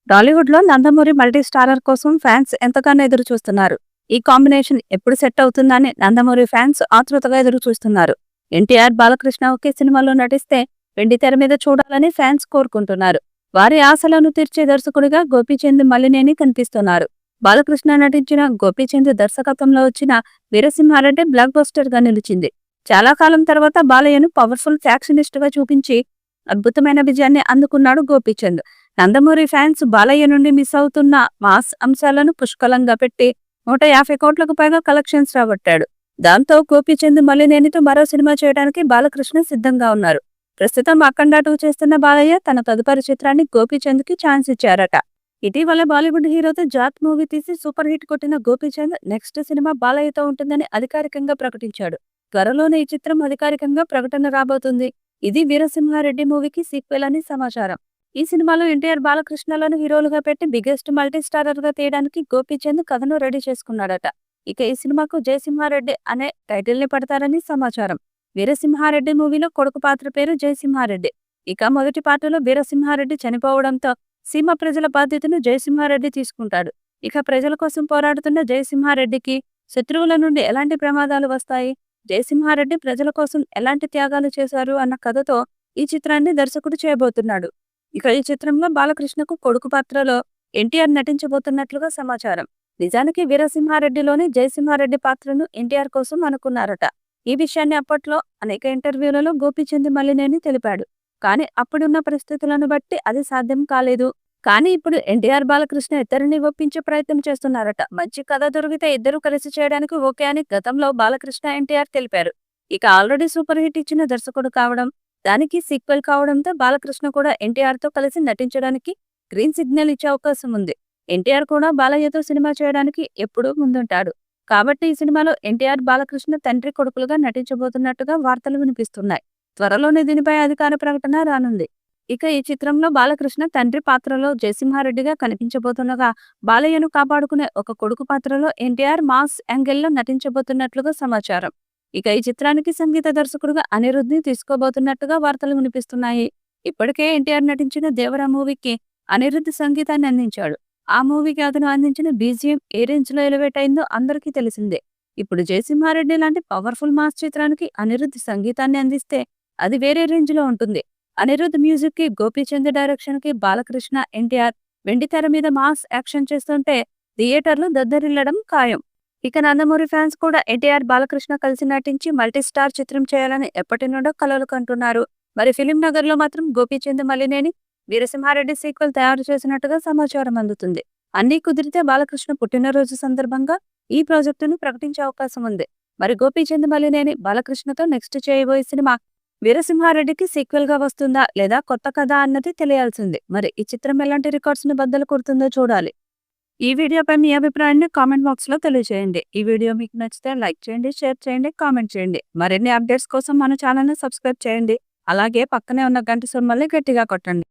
టాలీవుడ్‌లో 'Nandamuri' multi starrer కోసం fans ఎంతగానో ఎదురు చూస్తున్నారు. ఈ కాంబినేషన్ ఎప్పుడు సెట్ అవుతుందని 'నందమూరి' ఫ్యాన్స్ ఆతృతగా ఎదురు చూస్తున్నారు. ఎన్టీఆర్, బాలకృష్ణ ఒకే సినిమాలో నటిస్తే వెండితెర మీద చూడాలని ఫ్యాన్స్ కోరుకుంటున్నారు. వారి ఆశలను తీర్చే దర్శకుడిగా గోపీచంద్ మలినేని కనిపిస్తున్నారు. బాలకృష్ణ నటించిన 'గోపీచంద్' దర్శకత్వంలో వచ్చిన 'వీరసింహారెడ్డి' బ్లాక్ బస్టర్‌గా నిలిచింది. చాలా కాలం తర్వాత బాలయ్యను పవర్‌ఫుల్ ఫ్యాక్షనిస్ట్‌గా చూపించి అద్భుతమైన విజయాన్ని అందుకున్నాడు గోపీచంద్. నందమూరి ఫ్యాన్స్ బాలయ్య నుండి మిస్ అవుతున్న మాస్ అంశాలను పుష్కలంగా పెట్టి 150 కోట్లకు పైగా కలెక్షన్స్ రాబట్టాడు. దాంతో గోపీచంద్ మలినేనితో మరో సినిమా చేయడానికి బాలకృష్ణ సిద్ధంగా ఉన్నారు. ప్రస్తుతం 'అఖండ 2' చేస్తున్న బాలయ్య తన తదుపరి చిత్రాన్ని గోపీచంద్ కి ఛాన్స్ ఇచ్చారట. ఇటీవల బాలీవుడ్ హీరోతో 'జాట్' మూవీ తీసి సూపర్ హిట్ కొట్టిన గోపీచంద్ నెక్స్ట్ సినిమా బాలయ్యతో ఉంటుందని అధికారికంగా ప్రకటించాడు. త్వరలోనే ఈ చిత్రం అధికారికంగా ప్రకటన రాబోతుంది. ఇది 'వీరసింహారెడ్డి' మూవీకి సీక్వెల్ అని సమాచారం. ఈ సినిమాలో ఎన్టీఆర్, బాలకృష్ణలను హీరోలుగా పెట్టి బిగ్గెస్ట్ మల్టీ స్టారర్ గా తీయడానికి గోపీచంద్ కథను రెడీ చేసుకున్నాడట. ఇక ఈ సినిమాకు 'జయసింహారెడ్డి' అనే టైటిల్ ని పెడతారని సమాచారం. 'వీరసింహారెడ్డి' మూవీలో కొడుకు పాత్ర పేరు జయసింహారెడ్డి. ఇక మొదటి పార్టీలో వీరసింహారెడ్డి చనిపోవడంతో సీమ ప్రజల బాధ్యతను జయసింహారెడ్డి తీసుకుంటాడు. ఇక ప్రజల కోసం పోరాడుతున్న జయసింహారెడ్డికి శత్రువుల నుండి ఎలాంటి ప్రమాదాలు వస్తాయి, జయసింహారెడ్డి ప్రజల కోసం ఎలాంటి త్యాగాలు చేశారు అన్న కథతో ఈ చిత్రాన్ని దర్శకుడు చేయబోతున్నాడు. ఇక ఈ చిత్రంలో బాలకృష్ణకు కొడుకు పాత్రలో ఎన్టీఆర్ నటించబోతున్నట్లుగా సమాచారం. నిజానికి వీరసింహారెడ్డిలోని జయసింహారెడ్డి పాత్రను ఎన్టీఆర్ కోసం అనుకున్నారట. ఈ విషయాన్ని అప్పట్లో అనేక ఇంటర్వ్యూలలో గోపీచంద్ మలినేని తెలిపాడు. కానీ అప్పుడున్న పరిస్థితులను బట్టి అది సాధ్యం కాలేదు. కానీ ఇప్పుడు ఎన్టీఆర్, బాలకృష్ణ ఇద్దరిని ఒప్పించే ప్రయత్నం చేస్తున్నారట. మంచి కథ దొరికితే ఇద్దరు కలిసి చేయడానికి ఓకే అని గతంలో బాలకృష్ణ, ఎన్టీఆర్ తెలిపారు. ఇక ఆల్రెడీ సూపర్ హిట్ ఇచ్చిన దర్శకుడు కావడం, దానికి సీక్వెల్ కావడంతో బాలకృష్ణ కూడా ఎన్టీఆర్ తో కలిసి నటించడానికి గ్రీన్ సిగ్నల్ ఇచ్చే అవకాశం ఉంది. ఎన్టీఆర్ కూడా బాలయ్యతో సినిమా చేయడానికి ఎప్పుడూ ముందుంటాడు. కాబట్టి ఈ సినిమాలో ఎన్టీఆర్, బాలకృష్ణ తండ్రి కొడుకులుగా నటించబోతున్నట్టుగా వార్తలు వినిపిస్తున్నాయి. త్వరలోనే దీనిపై అధికార ప్రకటన రానుంది. ఇక ఈ చిత్రంలో బాలకృష్ణ తండ్రి పాత్రలో జయసింహారెడ్డిగా కనిపించబోతుండగా, బాలయ్యను కాపాడుకునే ఒక కొడుకు పాత్రలో ఎన్టీఆర్ మాస్ యాంగిల్లో నటించబోతున్నట్లుగా సమాచారం. ఇక ఈ చిత్రానికి సంగీత దర్శకుడుగా అనిరుద్ని తీసుకోబోతున్నట్టుగా వార్తలు వినిపిస్తున్నాయి. ఇప్పటికే ఎన్టీఆర్ నటించిన 'దేవరా' మూవీకి అనిరుద్ధ్ సంగీతాన్ని అందించాడు. ఆ మూవీకి అతను అందించిన బీజిఎం ఏ రేంజ్ లో ఎలివేట్ అయిందో అందరికీ తెలిసిందే. ఇప్పుడు జయసింహారెడ్డి లాంటి పవర్ఫుల్ మాస్ చిత్రానికి అనిరుద్ధ్ సంగీతాన్ని అందిస్తే అది వేరే రేంజ్ లో ఉంటుంది. అనిరుద్ధ్ మ్యూజిక్ కి, గోపీచంద్ డైరెక్షన్ కి బాలకృష్ణ, ఎన్టీఆర్ వెండితెర మీద మాస్ యాక్షన్ చేస్తుంటే థియేటర్లు దద్దరిల్లడం ఖాయం. ఇక నందమూరి ఫ్యాన్స్ కూడా ఎన్టీఆర్, బాలకృష్ణ కలిసి నటించి మల్టీ స్టార్ చిత్రం చేయాలని ఎప్పటి నుండో కలలు కంటున్నారు. మరి ఫిలిం నగర్ లో మాత్రం గోపీచంద్ మలినేని వీరసింహారెడ్డి సీక్వెల్ తయారు చేసినట్టుగా సమాచారం అందుతుంది. అన్నీ కుదిరితే బాలకృష్ణ పుట్టినరోజు సందర్భంగా ఈ ప్రాజెక్టును ప్రకటించే అవకాశం ఉంది. మరి గోపీచంద్ మలినేని బాలకృష్ణతో నెక్స్ట్ చేయబోయే సినిమా వీరసింహారెడ్డికి సీక్వెల్ గా వస్తుందా లేదా కొత్త కథ అన్నది తెలియాల్సింది. మరి ఈ చిత్రం ఎలాంటి రికార్డ్స్ ను బద్దలు కొడుతుందో చూడాలి. ఈ వీడియోపై మీ అభిప్రాయాన్ని కామెంట్ బాక్స్ లో తెలియజేయండి. ఈ వీడియో మీకు నచ్చితే లైక్ చేయండి, షేర్ చేయండి, కామెంట్ చేయండి. మరిన్ని అప్డేట్స్ కోసం మన ఛానల్ ని సబ్స్క్రైబ్ చేయండి. అలాగే పక్కనే ఉన్న గంట సింబల్ని గట్టిగా కొట్టండి.